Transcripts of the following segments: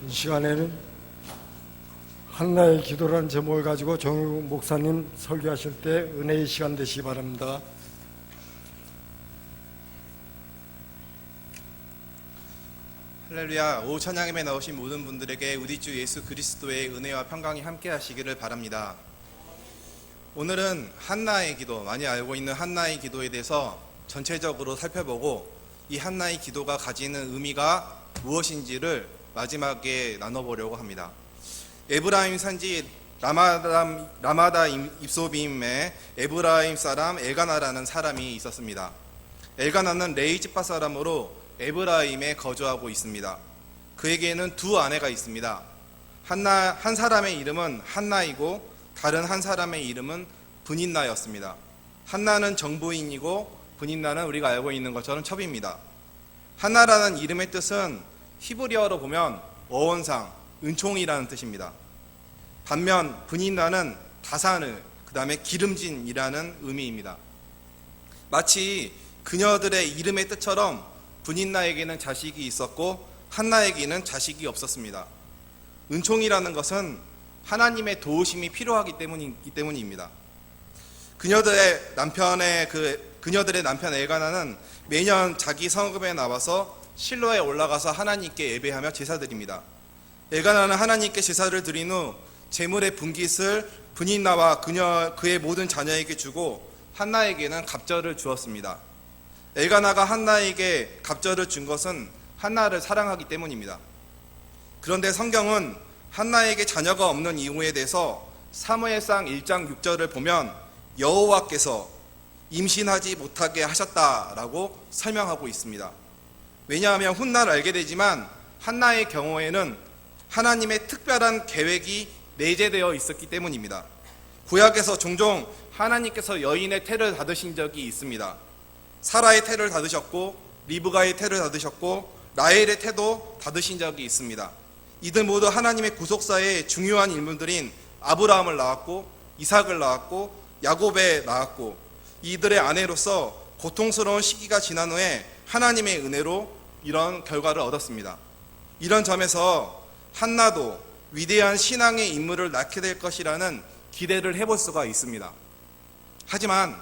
이 시간에는 한나의 기도라는 제목을 가지고 정유 목사님 설교하실 때 은혜의 시간 되시기 바랍니다. 할렐루야. 오후 찬양임에 나오신 모든 분들에게 우리 주 예수 그리스도의 은혜와 평강이 함께 하시기를 바랍니다. 오늘은 한나의 기도, 많이 알고 있는 한나의 기도에 대해서 전체적으로 살펴보고 이 한나의 기도가 가지는 의미가 무엇인지를 마지막에 나눠보려고 합니다. 에브라임 산지 라마다 입소빔에 에브라임 사람 엘가나라는 사람이 있었습니다. 엘가나는 레이지파 사람으로 에브라임에 거주하고 있습니다. 그에게는 두 아내가 있습니다. 한 사람의 이름은 한나이고 다른 한 사람의 이름은 브닌나였습니다. 한나는 정부인이고 브닌나는 우리가 알고 있는 것처럼 첩입니다. 한나라는 이름의 뜻은 히브리어로 보면 어원상 은총이라는 뜻입니다. 반면 브닌나는 다산을, 그 다음에 기름진이라는 의미입니다. 마치 그녀들의 이름의 뜻처럼 브닌나에게는 자식이 있었고 한나에게는 자식이 없었습니다. 은총이라는 것은 하나님의 도우심이 필요하기 때문입니다. 그녀들의 남편 엘가나는 매년 자기 성읍에 나와서 실로에 올라가서 하나님께 예배하며 제사드립니다. 엘가나는 하나님께 제사를 드린 후 제물의 분깃을 브닌나와 그의 모든 자녀에게 주고 한나에게는 갑절을 주었습니다. 엘가나가 한나에게 갑절을 준 것은 한나를 사랑하기 때문입니다. 그런데 성경은 한나에게 자녀가 없는 이유에 대해서 사무엘상 1장 6절을 보면 여호와께서 임신하지 못하게 하셨다라고 설명하고 있습니다. 왜냐하면 훗날 알게 되지만 한나의 경우에는 하나님의 특별한 계획이 내재되어 있었기 때문입니다. 구약에서 종종 하나님께서 여인의 태를 닫으신 적이 있습니다. 사라의 태를 닫으셨고 리브가의 태를 닫으셨고 라헬의 태도 닫으신 적이 있습니다. 이들 모두 하나님의 구속사의 중요한 인물들인 아브라함을 낳았고 이삭을 낳았고 야곱에 낳았고 이들의 아내로서 고통스러운 시기가 지난 후에 하나님의 은혜로 이런 결과를 얻었습니다. 이런 점에서 한나도 위대한 신앙의 인물을 낳게 될 것이라는 기대를 해볼 수가 있습니다. 하지만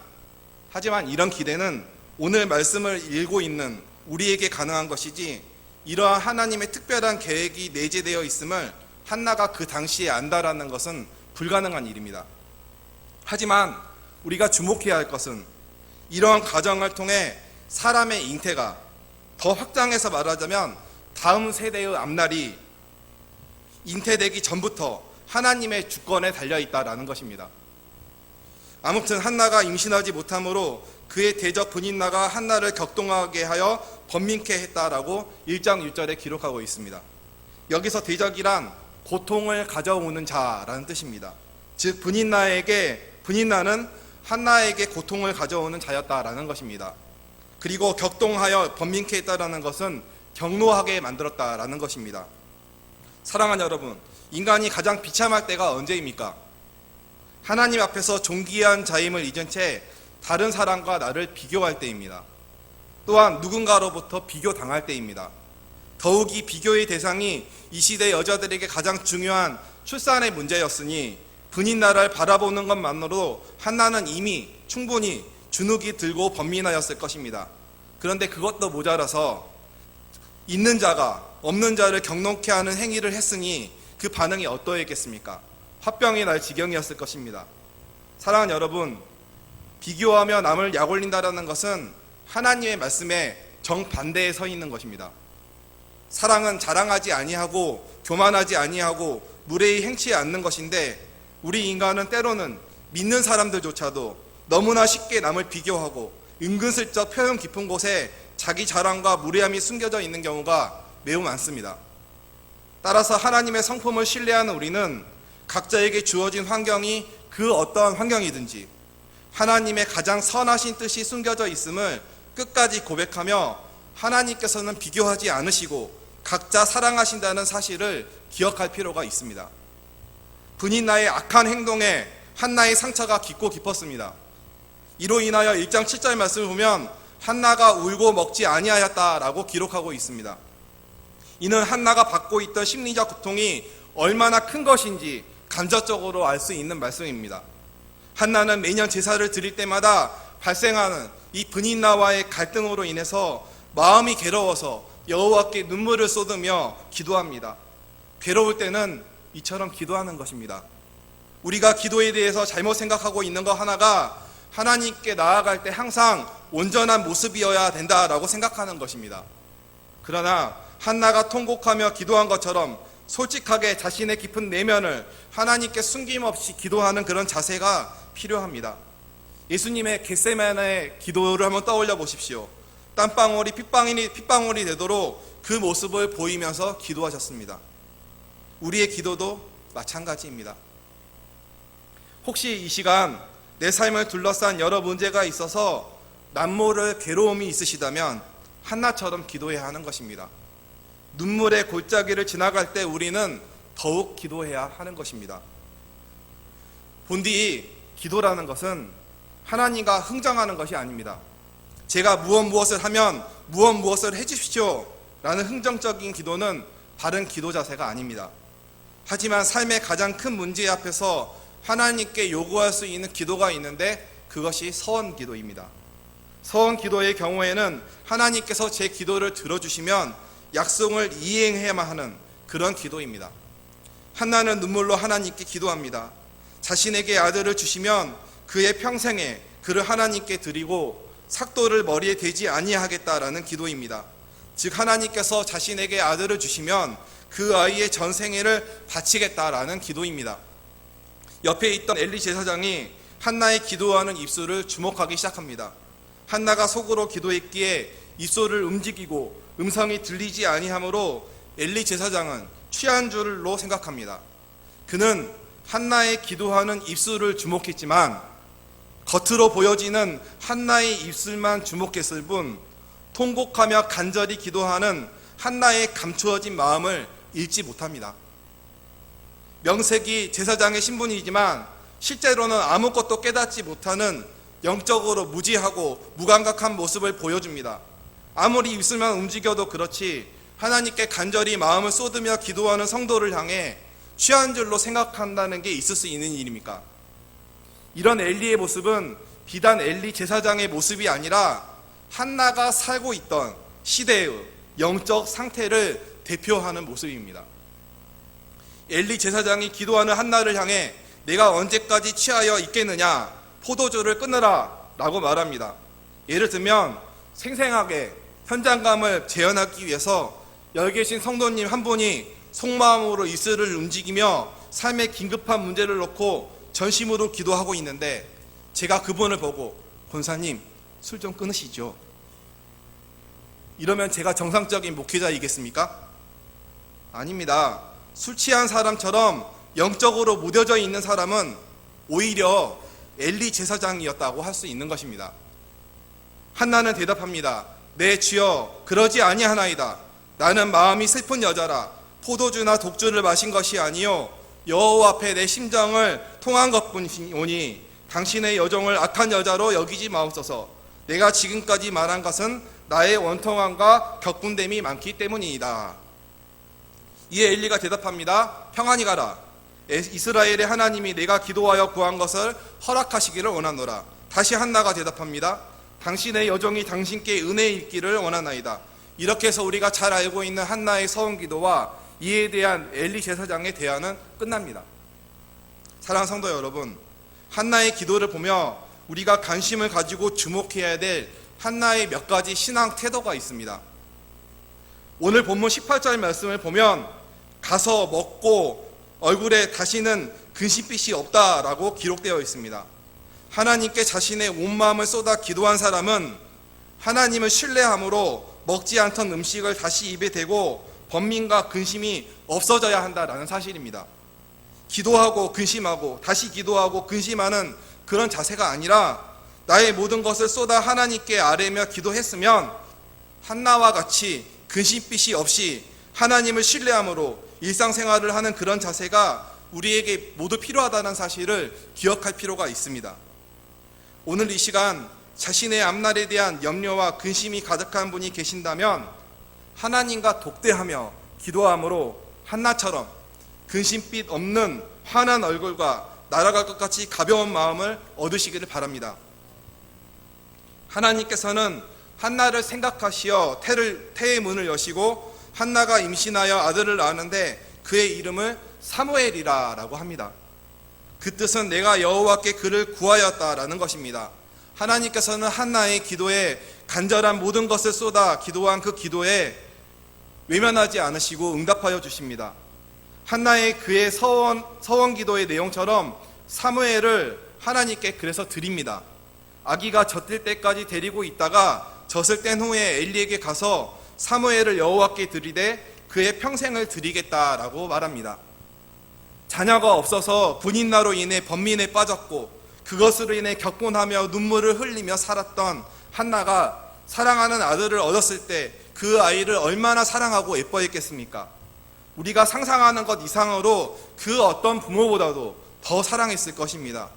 이런 기대는 오늘 말씀을 읽고 있는 우리에게 가능한 것이지 이러한 하나님의 특별한 계획이 내재되어 있음을 한나가 그 당시에 안다라는 것은 불가능한 일입니다. 하지만 우리가 주목해야 할 것은 이러한 과정을 통해 사람의 잉태가 더 확장해서 말하자면 다음 세대의 앞날이 잉태되기 전부터 하나님의 주권에 달려있다라는 것입니다. 아무튼 한나가 임신하지 못함으로 그의 대적 브닌나가 한나를 격동하게 하여 번민케 했다라고 1장 6절에 기록하고 있습니다. 여기서 대적이란 고통을 가져오는 자라는 뜻입니다. 즉 브닌나는 한나에게 고통을 가져오는 자였다라는 것입니다. 그리고 격동하여 번민케 했다라는 것은 경노하게 만들었다라는 것입니다. 사랑하는 여러분, 인간이 가장 비참할 때가 언제입니까? 하나님 앞에서 존귀한 자임을 잊은 채 다른 사람과 나를 비교할 때입니다. 또한 누군가로부터 비교당할 때입니다. 더욱이 비교의 대상이 이 시대 여자들에게 가장 중요한 출산의 문제였으니 분인나라를 바라보는 것만으로 한나는 이미 충분히 주눅이 들고 번민하였을 것입니다. 그런데 그것도 모자라서 있는 자가 없는 자를 격노케 하는 행위를 했으니 그 반응이 어떠했겠습니까? 화병이 날 지경이었을 것입니다. 사랑하는 여러분, 비교하며 남을 약올린다라는 것은 하나님의 말씀에 정반대에 서 있는 것입니다. 사랑은 자랑하지 아니하고 교만하지 아니하고 무례히 행치 않는 것인데, 우리 인간은 때로는 믿는 사람들조차도 너무나 쉽게 남을 비교하고 은근슬쩍 표현 깊은 곳에 자기 자랑과 무례함이 숨겨져 있는 경우가 매우 많습니다. 따라서 하나님의 성품을 신뢰하는 우리는 각자에게 주어진 환경이 그 어떠한 환경이든지 하나님의 가장 선하신 뜻이 숨겨져 있음을 끝까지 고백하며 하나님께서는 비교하지 않으시고 각자 사랑하신다는 사실을 기억할 필요가 있습니다. 분인나의 악한 행동에 한나의 상처가 깊고 깊었습니다. 이로 인하여 1장 7절 말씀을 보면 한나가 울고 먹지 아니하였다라고 기록하고 있습니다. 이는 한나가 받고 있던 심리적 고통이 얼마나 큰 것인지 간접적으로 알 수 있는 말씀입니다. 한나는 매년 제사를 드릴 때마다 발생하는 이 분인나와의 갈등으로 인해서 마음이 괴로워서 여호와께 눈물을 쏟으며 기도합니다. 괴로울 때는 이처럼 기도하는 것입니다. 우리가 기도에 대해서 잘못 생각하고 있는 것 하나가 하나님께 나아갈 때 항상 온전한 모습이어야 된다라고 생각하는 것입니다. 그러나 한나가 통곡하며 기도한 것처럼 솔직하게 자신의 깊은 내면을 하나님께 숨김없이 기도하는 그런 자세가 필요합니다. 예수님의 겟세마네 기도를 한번 떠올려 보십시오. 땀방울이 핏방울이 되도록 그 모습을 보이면서 기도하셨습니다. 우리의 기도도 마찬가지입니다. 혹시 이 시간 내 삶을 둘러싼 여러 문제가 있어서 남모를 괴로움이 있으시다면 한나처럼 기도해야 하는 것입니다. 눈물의 골짜기를 지나갈 때 우리는 더욱 기도해야 하는 것입니다. 본디 기도라는 것은 하나님과 흥정하는 것이 아닙니다. 제가 무엇을 하면 무엇을 해주십시오 라는 흥정적인 기도는 바른 기도 자세가 아닙니다. 하지만 삶의 가장 큰 문제 앞에서 하나님께 요구할 수 있는 기도가 있는데 그것이 서원 기도입니다. 서원 기도의 경우에는 하나님께서 제 기도를 들어주시면 약속을 이행해야만 하는 그런 기도입니다. 한나는 눈물로 하나님께 기도합니다. 자신에게 아들을 주시면 그의 평생에 그를 하나님께 드리고 삭도를 머리에 대지 아니하겠다라는 기도입니다. 즉 하나님께서 자신에게 아들을 주시면 그 아이의 전생애를 바치겠다라는 기도입니다. 옆에 있던 엘리 제사장이 한나의 기도하는 입술을 주목하기 시작합니다. 한나가 속으로 기도했기에 입술을 움직이고 음성이 들리지 아니하므로 엘리 제사장은 취한 줄로 생각합니다. 그는 한나의 기도하는 입술을 주목했지만 겉으로 보여지는 한나의 입술만 주목했을 뿐 통곡하며 간절히 기도하는 한나의 감추어진 마음을 읽지 못합니다. 명색이 제사장의 신분이지만 실제로는 아무것도 깨닫지 못하는 영적으로 무지하고 무감각한 모습을 보여줍니다. 아무리 입술만 움직여도 그렇지 하나님께 간절히 마음을 쏟으며 기도하는 성도를 향해 취한 줄로 생각한다는 게 있을 수 있는 일입니까? 이런 엘리의 모습은 비단 엘리 제사장의 모습이 아니라 한나가 살고 있던 시대의 영적 상태를 대표하는 모습입니다. 엘리 제사장이 기도하는 한나를 향해 내가 언제까지 취하여 있겠느냐, 포도주를 끊으라 라고 말합니다. 예를 들면 생생하게 현장감을 재현하기 위해서 여기 계신 성도님 한 분이 속마음으로 입술을 움직이며 삶의 긴급한 문제를 놓고 전심으로 기도하고 있는데 제가 그분을 보고 권사님 술 좀 끊으시죠. 이러면 제가 정상적인 목회자이겠습니까? 아닙니다. 술 취한 사람처럼 영적으로 무뎌져 있는 사람은 오히려 엘리 제사장이었다고 할 수 있는 것입니다. 한나는 대답합니다. 내 주여, 그러지 아니하나이다. 나는 마음이 슬픈 여자라. 포도주나 독주를 마신 것이 아니요 여호와 앞에 내 심정을 통한 것뿐이오니 당신의 여종을 악한 여자로 여기지 마옵소서. 내가 지금까지 말한 것은 나의 원통함과 격분됨이 많기 때문이다. 이에 엘리가 대답합니다. 평안히 가라. 이스라엘의 하나님이 내가 기도하여 구한 것을 허락하시기를 원하노라. 다시 한나가 대답합니다. 당신의 여종이 당신께 은혜 있기를 원하나이다. 이렇게 해서 우리가 잘 알고 있는 한나의 서원 기도와 이에 대한 엘리 제사장의 대화는 끝납니다. 사랑하는 성도 여러분, 한나의 기도를 보며 우리가 관심을 가지고 주목해야 될 한나의 몇 가지 신앙 태도가 있습니다. 오늘 본문 18절 말씀을 보면 가서 먹고 얼굴에 다시는 근심빛이 없다라고 기록되어 있습니다. 하나님께 자신의 온 마음을 쏟아 기도한 사람은 하나님을 신뢰함으로 먹지 않던 음식을 다시 입에 대고 번민과 근심이 없어져야 한다라는 사실입니다. 기도하고 근심하고 다시 기도하고 근심하는 그런 자세가 아니라 나의 모든 것을 쏟아 하나님께 아뢰며 기도했으면 한나와 같이 근심빛이 없이 하나님을 신뢰함으로 일상생활을 하는 그런 자세가 우리에게 모두 필요하다는 사실을 기억할 필요가 있습니다. 오늘 이 시간 자신의 앞날에 대한 염려와 근심이 가득한 분이 계신다면 하나님과 독대하며 기도함으로 한나처럼 근심빛 없는 환한 얼굴과 날아갈 것 같이 가벼운 마음을 얻으시기를 바랍니다. 하나님께서는 한나를 생각하시어 태의 문을 여시고 한나가 임신하여 아들을 낳았는데 그의 이름을 사무엘이라고 합니다. 그 뜻은 내가 여호와께 그를 구하였다라는 것입니다. 하나님께서는 한나의 기도에 간절한 모든 것을 쏟아 기도한 그 기도에 외면하지 않으시고 응답하여 주십니다. 한나의 그의 서원 기도의 내용처럼 사무엘을 하나님께 그래서 드립니다. 아기가 젖을 때까지 데리고 있다가 젖을 뗀 후에 엘리에게 가서 사무엘을 여호와께 드리되 그의 평생을 드리겠다라고 말합니다. 자녀가 없어서 분인나로 인해 번민에 빠졌고 그것으로 인해 격분하며 눈물을 흘리며 살았던 한나가 사랑하는 아들을 얻었을 때 그 아이를 얼마나 사랑하고 예뻐했겠습니까? 우리가 상상하는 것 이상으로 그 어떤 부모보다도 더 사랑했을 것입니다.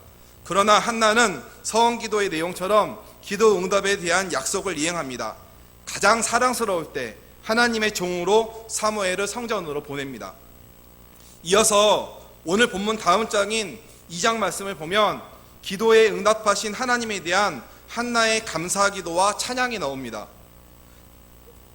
그러나 한나는 서원기도의 내용처럼 기도 응답에 대한 약속을 이행합니다. 가장 사랑스러울 때 하나님의 종으로 사무엘을 성전으로 보냅니다. 이어서 오늘 본문 다음 장인 2장 말씀을 보면 기도에 응답하신 하나님에 대한 한나의 감사기도와 찬양이 나옵니다.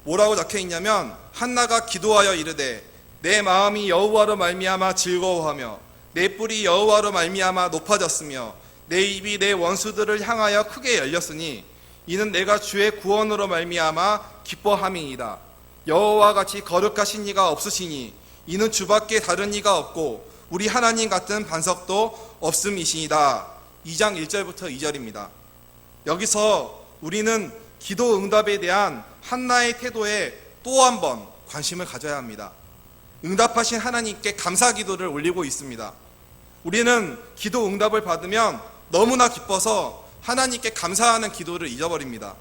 뭐라고 적혀있냐면 한나가 기도하여 이르되 내 마음이 여호와로 말미암아 즐거워하며 내 뿔이 여호와로 말미암아 높아졌으며 내 입이 내 원수들을 향하여 크게 열렸으니 이는 내가 주의 구원으로 말미암아 기뻐함이니이다. 여호와 같이 거룩하신 이가 없으시니 이는 주밖에 다른 이가 없고 우리 하나님 같은 반석도 없음이시이다. 2장 1절부터 2절입니다. 여기서 우리는 기도 응답에 대한 한나의 태도에 또 한 번 관심을 가져야 합니다. 응답하신 하나님께 감사 기도를 올리고 있습니다. 우리는 기도 응답을 받으면 너무나 기뻐서 하나님께 감사하는 기도를 잊어버립니다.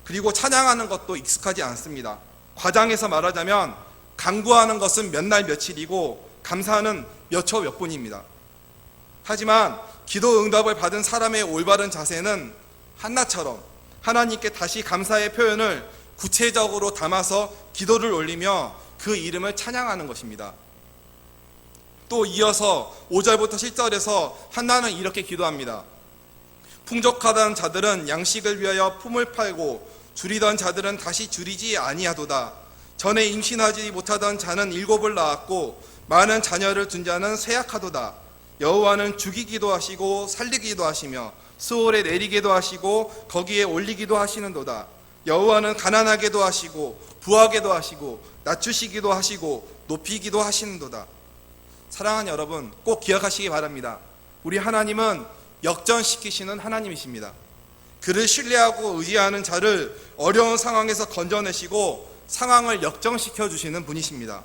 그리고 찬양하는 것도 익숙하지 않습니다. 과장해서 말하자면 간구하는 것은 몇 날 며칠이고 감사는 몇 초 몇 분입니다. 하지만 기도 응답을 받은 사람의 올바른 자세는 한나처럼 하나님께 다시 감사의 표현을 구체적으로 담아서 기도를 올리며 그 이름을 찬양하는 것입니다. 또 이어서 5절부터 7절에서 한나는 이렇게 기도합니다. 풍족하던 자들은 양식을 위하여 품을 팔고 줄이던 자들은 다시 줄이지 아니하도다. 전에 임신하지 못하던 자는 7을 낳았고 많은 자녀를 둔 자는 쇠약하도다. 여호와는 죽이기도 하시고 살리기도 하시며 수월에 내리기도 하시고 거기에 올리기도 하시는도다. 여호와는 가난하게도 하시고 부하게도 하시고 낮추시기도 하시고 높이기도 하시는도다. 사랑하는 여러분, 꼭 기억하시기 바랍니다. 우리 하나님은 역전시키시는 하나님이십니다. 그를 신뢰하고 의지하는 자를 어려운 상황에서 건져내시고 상황을 역전시켜 주시는 분이십니다.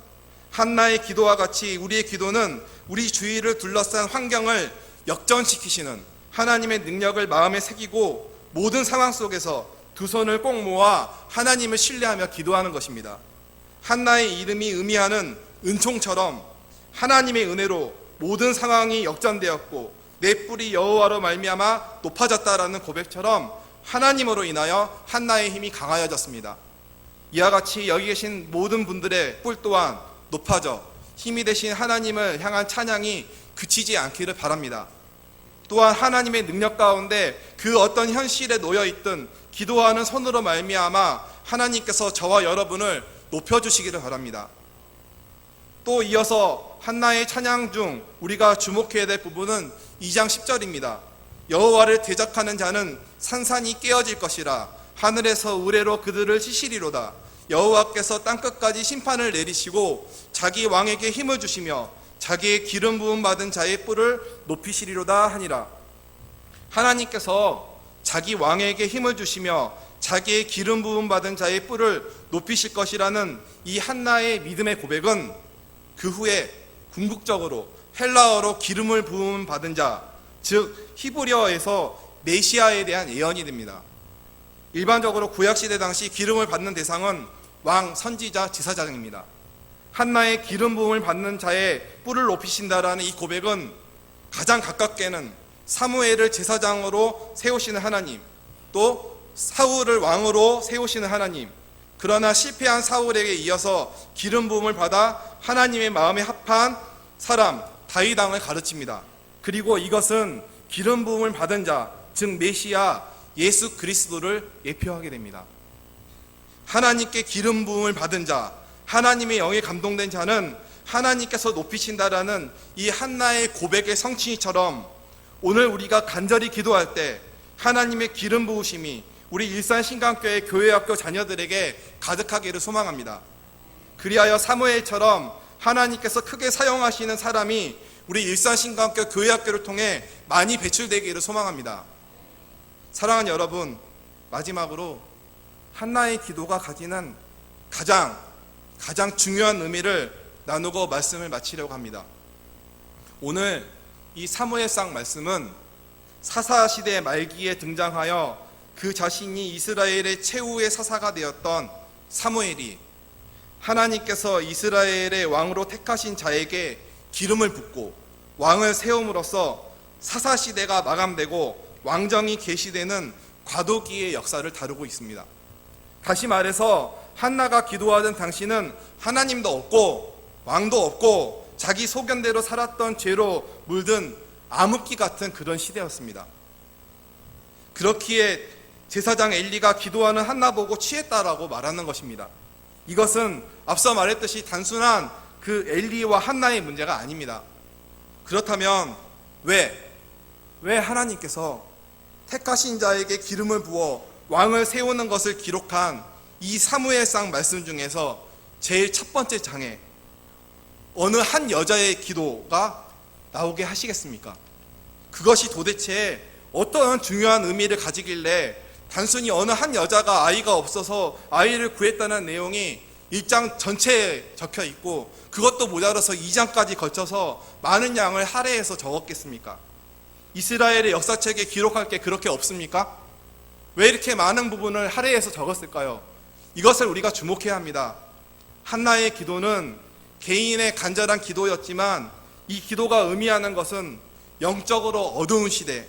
한나의 기도와 같이 우리의 기도는 우리 주위를 둘러싼 환경을 역전시키시는 하나님의 능력을 마음에 새기고 모든 상황 속에서 두 손을 꼭 모아 하나님을 신뢰하며 기도하는 것입니다. 한나의 이름이 의미하는 은총처럼 하나님의 은혜로 모든 상황이 역전되었고 내 뿔이 여호와로 말미암아 높아졌다라는 고백처럼 하나님으로 인하여 한나의 힘이 강하여졌습니다. 이와 같이 여기 계신 모든 분들의 뿔 또한 높아져 힘이 되신 하나님을 향한 찬양이 그치지 않기를 바랍니다. 또한 하나님의 능력 가운데 그 어떤 현실에 놓여있든 기도하는 손으로 말미암아 하나님께서 저와 여러분을 높여주시기를 바랍니다. 또 이어서 한나의 찬양 중 우리가 주목해야 될 부분은 2장 10절입니다. 여호와를 대적하는 자는 산산이 깨어질 것이라 하늘에서 우레로 그들을 치시리로다. 여호와께서 땅끝까지 심판을 내리시고 자기 왕에게 힘을 주시며 자기의 기름 부음 받은 자의 뿔을 높이시리로다 하니라. 하나님께서 자기 왕에게 힘을 주시며 자기의 기름 부음 받은 자의 뿔을 높이실 것이라는 이 한나의 믿음의 고백은 그 후에 궁극적으로 헬라어로 기름을 부음 받은 자, 즉 히브리어에서 메시아에 대한 예언이 됩니다. 일반적으로 구약시대 당시 기름을 받는 대상은 왕, 선지자, 제사장입니다. 한나의 기름 부음을 받는 자의 뿔을 높이신다라는 이 고백은 가장 가깝게는 사무엘을 제사장으로 세우시는 하나님, 또 사울을 왕으로 세우시는 하나님, 그러나 실패한 사울에게 이어서 기름 부음을 받아 하나님의 마음에 합한 사람 다윗 왕을 가르칩니다. 그리고 이것은 기름 부음을 받은 자, 즉 메시아 예수 그리스도를 예표하게 됩니다. 하나님께 기름 부음을 받은 자, 하나님의 영에 감동된 자는 하나님께서 높이신다라는 이 한나의 고백의 성취처럼 오늘 우리가 간절히 기도할 때 하나님의 기름 부으심이 우리 일산신강교회 교회학교 자녀들에게 가득하기를 소망합니다. 그리하여 사무엘처럼 하나님께서 크게 사용하시는 사람이 우리 일산신강교 교회학교를 통해 많이 배출되기를 소망합니다. 사랑하는 여러분, 마지막으로 한나의 기도가 가지는 가장 중요한 의미를 나누고 말씀을 마치려고 합니다. 오늘 이 사무엘상 말씀은 사사시대 말기에 등장하여 그 자신이 이스라엘의 최후의 사사가 되었던 사무엘이 하나님께서 이스라엘의 왕으로 택하신 자에게 기름을 붓고 왕을 세움으로써 사사시대가 마감되고 왕정이 계시되는 과도기의 역사를 다루고 있습니다. 다시 말해서 한나가 기도하던 당시는 하나님도 없고 왕도 없고 자기 소견대로 살았던 죄로 물든 암흑기 같은 그런 시대였습니다. 그렇기에 제사장 엘리가 기도하는 한나 보고 취했다라고 말하는 것입니다. 이것은 앞서 말했듯이 단순한 그 엘리와 한나의 문제가 아닙니다. 그렇다면 왜 하나님께서 택하신 자에게 기름을 부어 왕을 세우는 것을 기록한 이 사무엘상 말씀 중에서 제일 첫 번째 장에 어느 한 여자의 기도가 나오게 하시겠습니까? 그것이 도대체 어떤 중요한 의미를 가지길래 단순히 어느 한 여자가 아이가 없어서 아이를 구했다는 내용이 1장 전체에 적혀 있고 그것도 모자라서 2장까지 걸쳐서 많은 양을 할애해서 적었겠습니까? 이스라엘의 역사책에 기록할 게 그렇게 없습니까? 왜 이렇게 많은 부분을 할애해서 적었을까요? 이것을 우리가 주목해야 합니다. 한나의 기도는 개인의 간절한 기도였지만 이 기도가 의미하는 것은 영적으로 어두운 시대,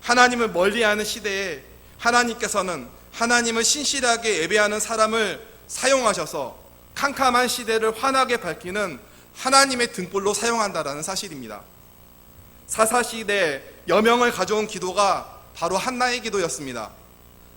하나님을 멀리하는 시대에 하나님께서는 하나님을 신실하게 예배하는 사람을 사용하셔서 캄캄한 시대를 환하게 밝히는 하나님의 등불로 사용한다라는 사실입니다. 사사시대 여명을 가져온 기도가 바로 한나의 기도였습니다.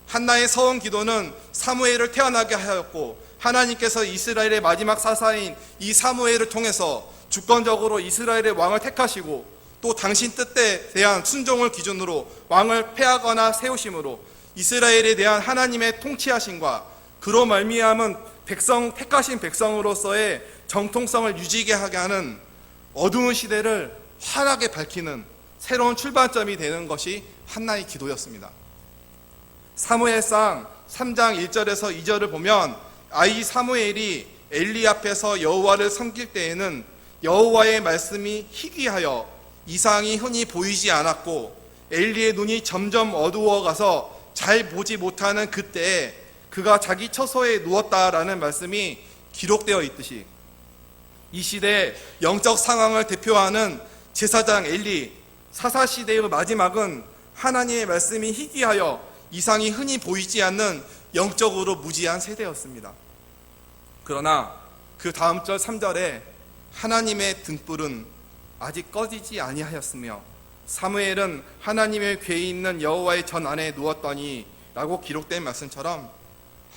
한나의 서원 기도는 사무엘을 태어나게 하였고 하나님께서 이스라엘의 마지막 사사인 이 사무엘을 통해서 주권적으로 이스라엘의 왕을 택하시고 또 당신 뜻에 대한 순종을 기준으로 왕을 폐하거나 세우심으로 이스라엘에 대한 하나님의 통치하심과 그로 말미암은 택하신 백성으로서의 정통성을 유지하게 하게 하는 어두운 시대를 환하게 밝히는 새로운 출발점이 되는 것이 한나의 기도였습니다. 사무엘상 3장 1절에서 2절을 보면 아이 사무엘이 엘리 앞에서 여호와를 섬길 때에는 여호와의 말씀이 희귀하여 이상이 흔히 보이지 않았고 엘리의 눈이 점점 어두워가서 잘 보지 못하는 그때에 그가 자기 처소에 누웠다라는 말씀이 기록되어 있듯이 이 시대의 영적 상황을 대표하는 제사장 엘리, 사사시대의 마지막은 하나님의 말씀이 희귀하여 이상이 흔히 보이지 않는 영적으로 무지한 세대였습니다. 그러나 그 다음 절 3절에 하나님의 등불은 아직 꺼지지 아니하였으며 사무엘은 하나님의 궤에 있는 여호와의 전 안에 누웠더니 라고 기록된 말씀처럼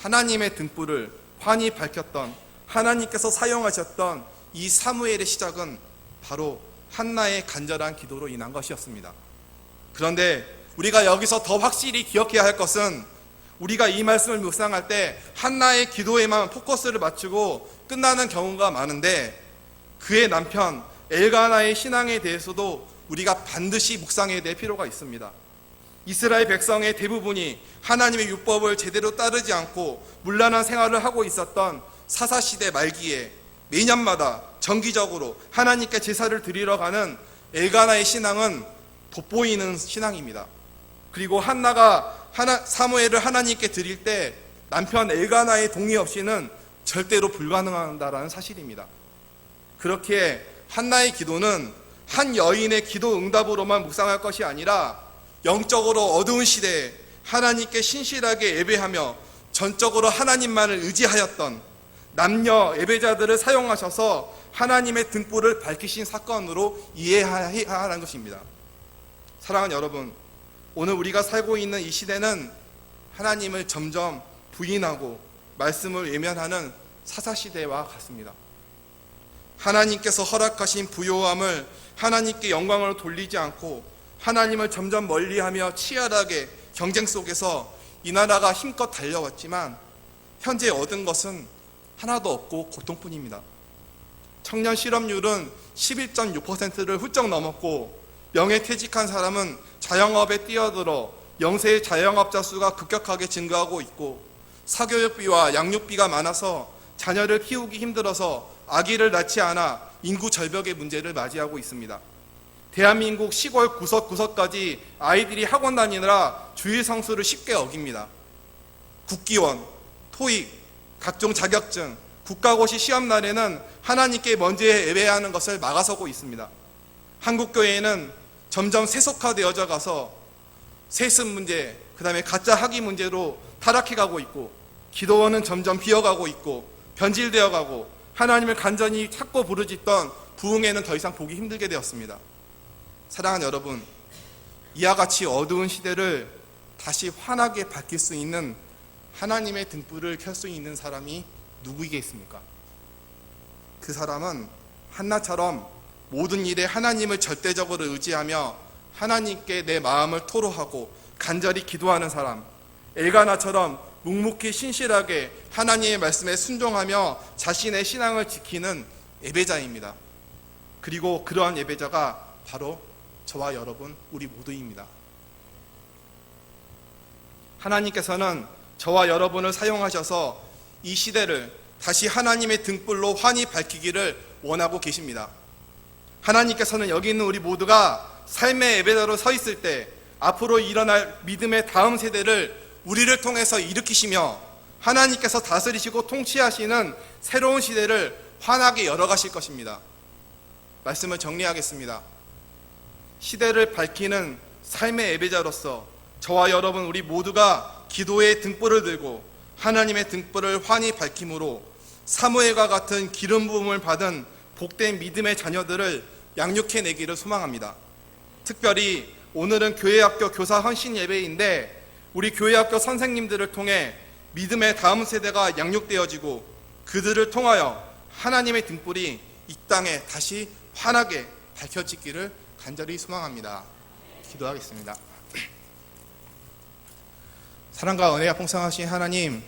하나님의 등불을 환히 밝혔던 하나님께서 사용하셨던 이 사무엘의 시작은 바로 한나의 간절한 기도로 인한 것이었습니다. 그런데 우리가 여기서 더 확실히 기억해야 할 것은 우리가 이 말씀을 묵상할 때 한나의 기도에만 포커스를 맞추고 끝나는 경우가 많은데 그의 남편 엘가나의 신앙에 대해서도 우리가 반드시 묵상해야 될 필요가 있습니다. 이스라엘 백성의 대부분이 하나님의 율법을 제대로 따르지 않고 문란한 생활을 하고 있었던 사사시대 말기에 매년마다 정기적으로 하나님께 제사를 드리러 가는 엘가나의 신앙은 돋보이는 신앙입니다. 그리고 한나가 사무엘을 하나님께 드릴 때 남편 엘가나의 동의 없이는 절대로 불가능하다는 사실입니다. 그렇게 한나의 기도는 한 여인의 기도 응답으로만 묵상할 것이 아니라 영적으로 어두운 시대에 하나님께 신실하게 예배하며 전적으로 하나님만을 의지하였던 남녀 예배자들을 사용하셔서 하나님의 등불을 밝히신 사건으로 이해해야 하는 것입니다. 사랑하는 여러분, 오늘 우리가 살고 있는 이 시대는 하나님을 점점 부인하고 말씀을 외면하는 사사시대와 같습니다. 하나님께서 허락하신 부요함을 하나님께 영광을 돌리지 않고 하나님을 점점 멀리하며 치열하게 경쟁 속에서 이 나라가 힘껏 달려왔지만 현재 얻은 것은 하나도 없고 고통뿐입니다. 청년 실업률은 11.6%를 훌쩍 넘었고 명예퇴직한 사람은 자영업에 뛰어들어 영세의 자영업자 수가 급격하게 증가하고 있고 사교육비와 양육비가 많아서 자녀를 키우기 힘들어서 아기를 낳지 않아 인구 절벽의 문제를 맞이하고 있습니다. 대한민국 시골 구석구석까지 아이들이 학원 다니느라 주일 성수를 쉽게 어깁니다. 국기원, 토익, 각종 자격증, 국가고시 시험날에는 하나님께 먼저 예배하는 것을 막아서고 있습니다. 한국교회에는 점점 세속화되어져 가서 세습 문제, 그 다음에 가짜 학위 문제로 타락해가고 있고 기도원은 점점 비어가고 있고 변질되어 가고 하나님을 간절히 찾고 부르짖던 부흥회는 더 이상 보기 힘들게 되었습니다. 사랑하는 여러분, 이와 같이 어두운 시대를 다시 환하게 밝힐 수 있는 하나님의 등불을 켤 수 있는 사람이 누구이겠습니까? 그 사람은 한나처럼 모든 일에 하나님을 절대적으로 의지하며 하나님께 내 마음을 토로하고 간절히 기도하는 사람, 엘가나처럼 묵묵히 신실하게 하나님의 말씀에 순종하며 자신의 신앙을 지키는 예배자입니다. 그리고 그러한 예배자가 바로 저와 여러분, 우리 모두입니다. 하나님께서는 저와 여러분을 사용하셔서 이 시대를 다시 하나님의 등불로 환히 밝히기를 원하고 계십니다. 하나님께서는 여기 있는 우리 모두가 삶의 예배자로 서 있을 때 앞으로 일어날 믿음의 다음 세대를 우리를 통해서 일으키시며 하나님께서 다스리시고 통치하시는 새로운 시대를 환하게 열어가실 것입니다. 말씀을 정리하겠습니다. 시대를 밝히는 삶의 예배자로서 저와 여러분 우리 모두가 기도의 등불을 들고 하나님의 등불을 환히 밝힘으로 사무엘과 같은 기름 부음을 받은 복된 믿음의 자녀들을 양육해내기를 소망합니다. 특별히 오늘은 교회학교 교사 헌신 예배인데 우리 교회학교 선생님들을 통해 믿음의 다음 세대가 양육되어지고 그들을 통하여 하나님의 등불이 이 땅에 다시 환하게 밝혀지기를 간절히 소망합니다. 기도하겠습니다. 사랑과 은혜가 풍성하신 하나님,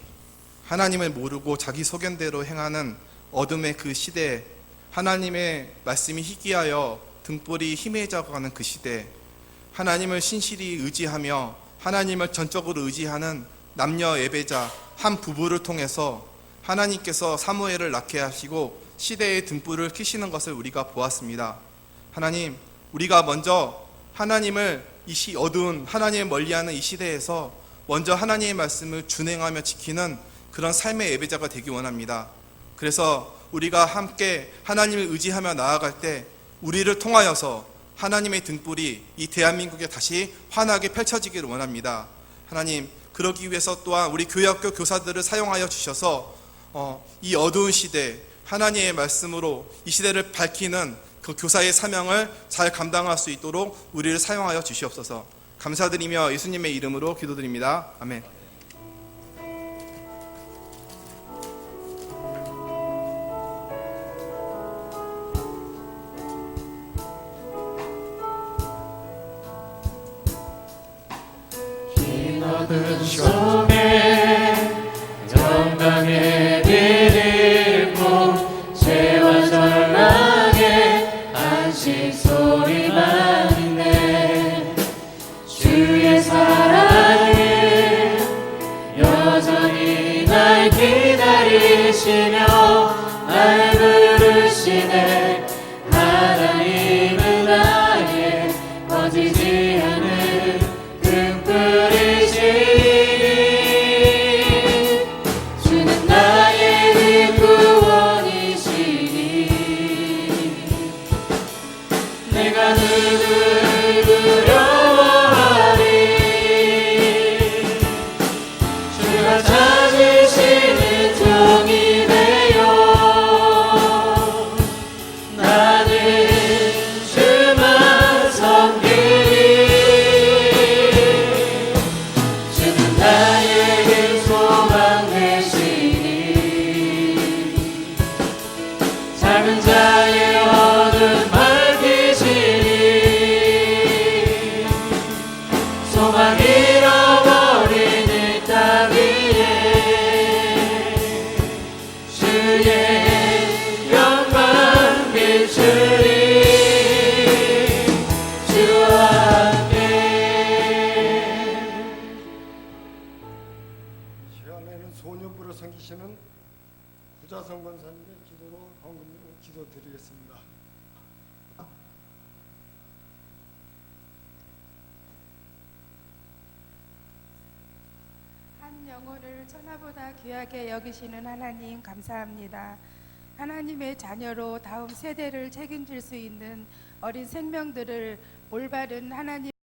하나님을 모르고 자기 소견대로 행하는 어둠의 그 시대, 하나님의 말씀이 희귀하여 등불이 희미해져가는 그 시대, 하나님을 신실히 의지하며 하나님을 전적으로 의지하는 남녀 예배자 한 부부를 통해서 하나님께서 사무엘을 낳게 하시고 시대의 등불을 켜시는 것을 우리가 보았습니다. 하나님, 우리가 먼저 하나님을 어두운 하나님을 멀리하는 이 시대에서 먼저 하나님의 말씀을 준행하며 지키는 그런 삶의 예배자가 되기 원합니다. 그래서 우리가 함께 하나님을 의지하며 나아갈 때 우리를 통하여서 하나님의 등불이 이 대한민국에 다시 환하게 펼쳐지기를 원합니다. 하나님, 그러기 위해서 또한 우리 교회학교 교사들을 사용하여 주셔서 이 어두운 시대 하나님의 말씀으로 이 시대를 밝히는 그 교사의 사명을 잘 감당할 수 있도록 우리를 사용하여 주시옵소서. 감사드리며 예수님의 이름으로 기도드립니다. 아멘. 어둠 속에 정당에 들고 죄와 전락에 안식 소리만 있네. 주의 사랑을 여전히 날 기다리시며 날 부르시네. 하나님은 나의 꺼지지 않는 등불이시니 주는 나의 구원이시니 내가 누굴 두려워하리. 주가 찾으시는 종이 되어 나는 주만 섬기리. 주는 나의 소망 되시니 작은 자의 어둠 밝히시니 소망 잃어버린 이 땅 위에 주의 영광 비추리. 주와 함께 시간에는 소년부를 섬기시는 구자성 권사님의 기도로 헌금으로 기도드리겠습니다. 한 영혼을 천하보다 귀하게 여기시는 하나님 감사합니다. 하나님의 자녀로 다음 세대를 책임질 수 있는 어린 생명들을 올바른 하나님